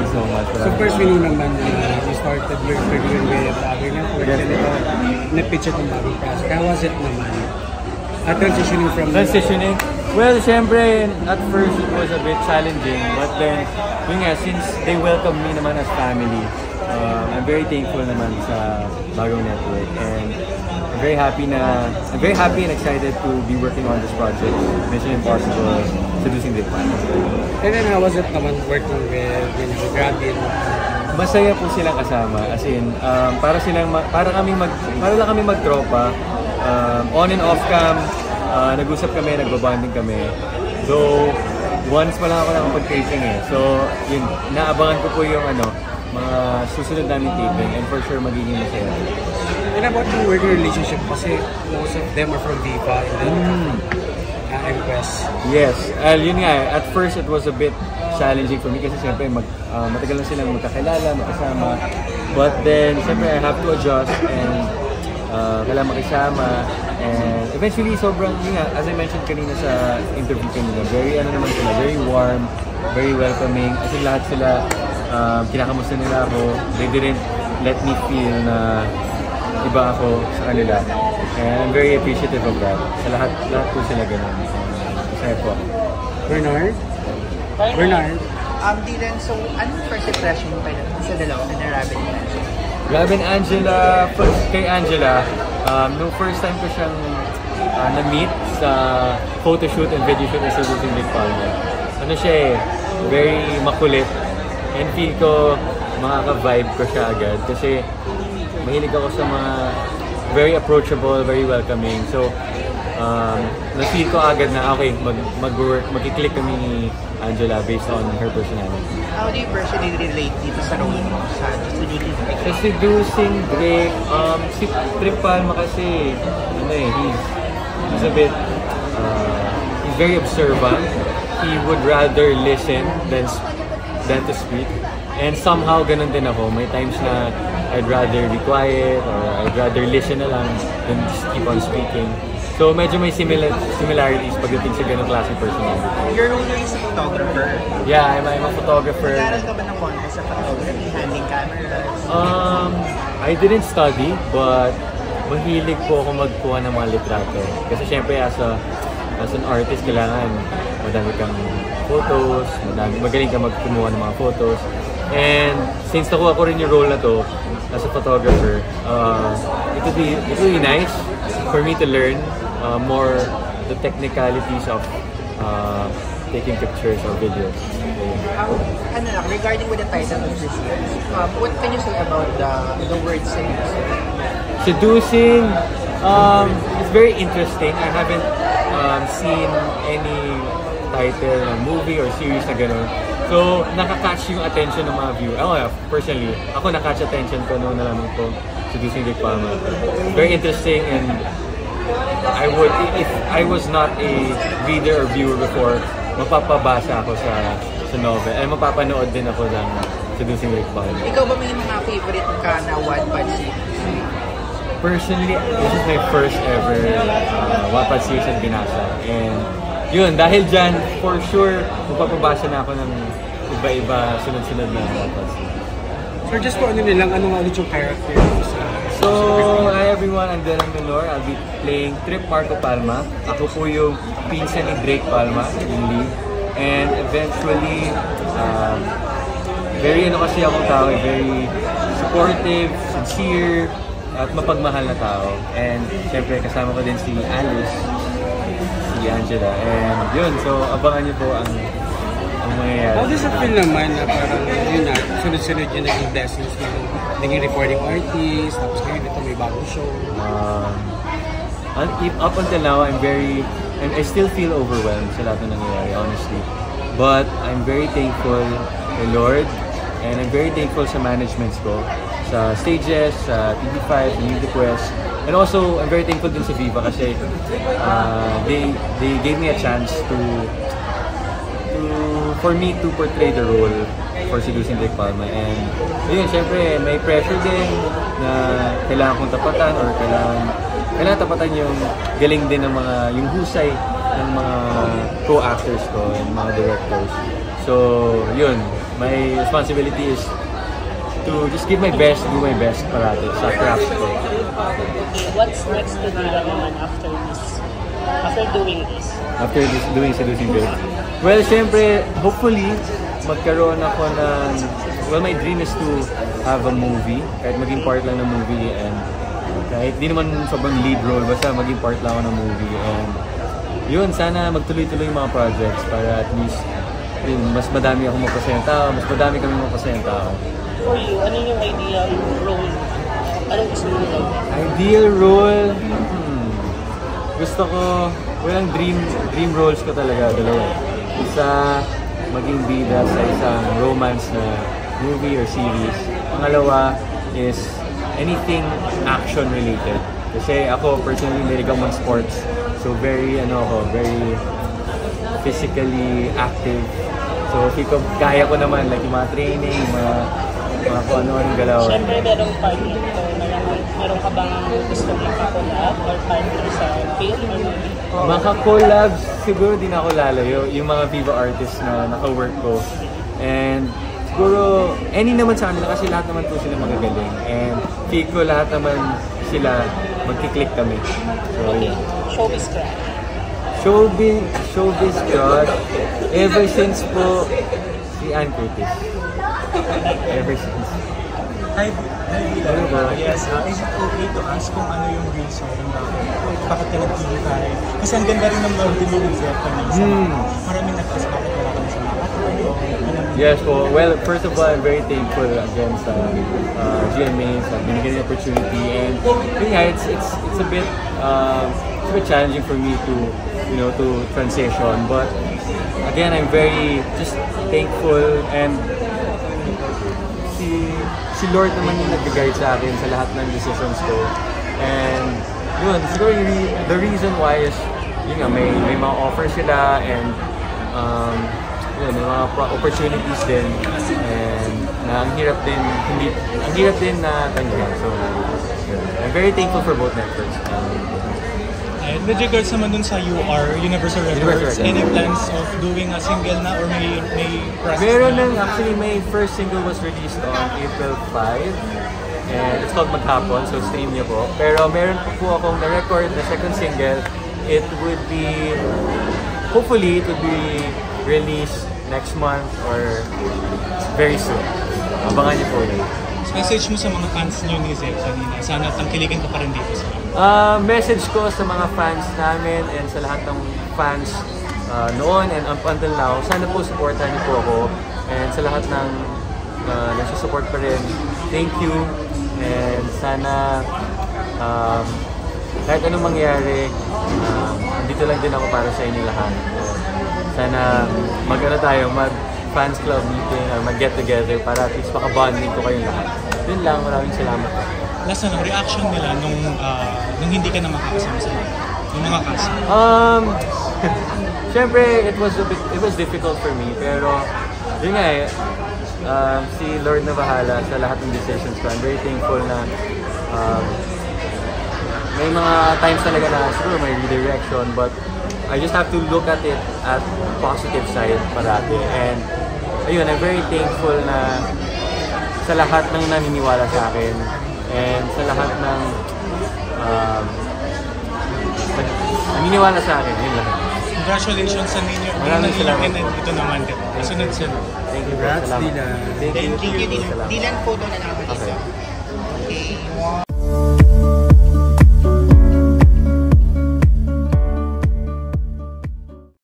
you so much. So first we know naman you started your career with Agri Network and ito, na-pitch itong bagong project. How was it naman? Transitioning from... Transitioning? Well, syempre, at first it was a bit challenging, but then, yun nga, since they welcome me naman as family, I'm very thankful naman sa bagong network, and I'm very happy and excited to be working on this project, Mission Impossible, Seducing Dick Palma. And then how was it naman working with Gabby and Masaya po silang kasama, as in, para lang kami magtropa, on and off cam, nag-usap kami, nagbabanding kami. So, once pa lang ako nakapag-taping eh. So, yun, naabangan ko po yung mga susunod namin taping, and for sure magiging masaya. And about your working relationship, kasi most of them are from Viva and then Empress. Yes, yun nga, at first it was a bit challenging for me kasi siyempre matagal na silang magkakilala, magkasama. But then, siyempre I have to adjust and kailangan makisama. And eventually, sobrang, as I mentioned kanina sa interview kanina, very warm, very welcoming. I think lahat sila, kinakamusta nila ako. They didn't let me feel na iba ako sa kanila. And I'm very appreciative of that. Sa lahat po sila ganun. Masaya po ako. Bernard? Dylan, so anong first impression mo sa dalawa na Robin and Angela? Robin Angela, kay Angela, nung first time ko siyang na-meet sa photoshoot and video shoot sa Seducing Dick Palma. Ano siya very makulit, and feel ko makaka-vibe ko siya agad kasi mahilig ako sa mga very approachable, very welcoming. So, na-feel ko agad na okay, mag-work, mag-click kami ni Angela based on her personality. How do you personally relate dito sa role mo sa Seducing Dick? Sa Seducing Dick, si Trip Palma kasi, he's a bit, he's very observant. He would rather listen than to speak. And somehow, ganun din ako. May times na I'd rather be quiet or I'd rather listen na lang than just keep on speaking. So, medyo may similarities pagdating sa ganung klaseng personality. Your role is a photographer? Yeah, I'm a photographer. Nag-aaral ka ba ng contest sa photography, handling cameras? I didn't study, but mahilig po ako magkuha ng mga litrato. Kasi syempre, as an artist, kailangan madami kang photos, magaling ka magkumuha ng mga photos. And since nakuha ko rin yung role na to as a photographer, it would be nice for me to learn more the technicalities of taking pictures or videos. Regarding with the title of this year, what can you say about the word seducing? Seducing, it's very interesting. I haven't seen any title ng movie or series na gano'n. So, nakakatch yung attention ng mga viewers. Personally, ako nakatch attention ko noong nalaman ko Seducing Dick Palma. Very interesting, and if I was not a reader or viewer before, mapapabasa ako sa novel. Ay mapapanood din ako ng Seducing Dick Palma. Ikaw ba may mga favorite ka na Wattpad series? Personally, this is my first ever Wattpad series na binasa. And yun, dahil dyan, for sure, magpapabasa na ako ng iba-iba, sunod-sunod na Wattpad series. So just po ulit yung character So, hi everyone, I'm Dylan Menor. I'll be playing Trip Marco Palma. Ako po yung pinsan ni Drake Palma, yung lead. And eventually, very kasi akong tao, very supportive, sincere, at mapagmahal na tao. And syempre kasama ko din si Alice, si Angela. And yun, so abangan niyo po ang mangyayari. How does it feel naman na parang yun na, sunod-sunod yung naging blessings na naging recording artist, tapos ngayon ito may bagong show? Up until now, I still feel overwhelmed sa lahat na nangyayari, honestly. But I'm very thankful kay Lord, and I'm very thankful sa managements ko, sa stages, sa TV5, Music Quest, and also I'm very thankful din sa Viva kasi they gave me a chance for me to portray the role for Seducing Dick Palma. And yun, syempre may pressure din na kailangan kong tapatan or kailangan tapatan yung galing din ng yung husay ng mga co-actors ko and mga directors. So yun, my responsibility is to just give my best, do my best parati sa craft ko. Okay, what's next to Dila naman after this? After doing this? After this, doing Seducing Girl? Well, syempre, hopefully, magkaroon ako ng... Well, my dream is to have a movie. Kahit maging part lang ng movie and kahit di naman sobrang lead role, basta maging part lang ako ng movie. And yun, sana magtuloy-tuloy yung mga projects para at least yun, mas madami akong mapasayang tao, mas madami kami mapasayang tao. For you, ano yung ideal role? Anong gusto mo gawin? Ideal role? Gusto ko, walang dream roles ko talaga, dalawa. Isa, maging bida sa isang romance na movie or series. Pangalawa is anything action related. Kasi ako personally mahilig ako mag-sports. So very physically active. So kaya ko naman like yung mga training, mga kung ano-anong galaw. Siyempre merong part dito na meron ka bang gusto mong collab or partner sa film or movie? Maka-collabs, siguro di na ako lalayo. Yung mga Viva artists na naka-work ko. And siguro, any naman sa kanila kasi lahat naman po sila magagaling. And feel ko lahat naman sila magkiklik kami. So, Okay, showbiz crush. Showbiz crush. Ever since po, si Ann Curtis. Ever since. Hi, yes, is it okay to ask kung ano yung reason bakit ka nagpili tayo? Kasi ang ganda rin ng Lorde mo with Japanese. Maraming nag-ask bakit wala ka na sa mga Yes po. Well, first of all, I'm very thankful again sa GMA sa binigyan ng opportunity, and yeah, it's a bit challenging for me to to transition, but again, I'm very just thankful, and si Lord naman yung nag-guide sa akin sa lahat ng decisions ko. And yun, siguro the reason why is yun nga, may mga offers sila, and yun, may mga opportunities din, and na ang hirap din na tanggapin. So yun, I'm very thankful for both networks. And with regards naman dun sa Universal Records, any plans of doing a single na or may process Meron na? nang, actually, my first single was released on April 5, and it's called Maghapon, so stay niyo po. Pero meron po akong na-record na second single. It would be, hopefully, it would be released next month or very soon. Abangan niyo po ulit. Message mo sa mga fans niyo ni Zed kanina, sana tangkilikin ka pa rin dito sa message ko sa mga fans namin and sa lahat ng fans noon and up until now, sana po supportan niyo po ako, and sa lahat ng nagsusupport pa rin, thank you, and sana kahit anong mangyari, dito lang din ako para sa inyo lahat. Sana mag-fans club meeting or mag-get together para at least maka-bonding ko kayong lahat. Yun lang, maraming salamat. Last na, reaction nila nung hindi ka na makakasama sa yung mga cast? Siyempre, it was difficult for me, pero yun nga si Lord na bahala sa lahat ng decisions ko. I'm very thankful na may mga times talaga na siguro may redirection, but I just have to look at it at positive side parati. And ayun, I'm very thankful na sa lahat ng naniniwala sa akin, and sa lahat ng naniniwala sa akin, yun lang. Congratulations sa ninyo. Maraming salamat. And ito naman, sunod-sunod. Thank you. Congrats, Salamat. Dylan. Thank you. Thank you, Dylan. Salamat. Dylan, photo na namin isa. Okay. Okay.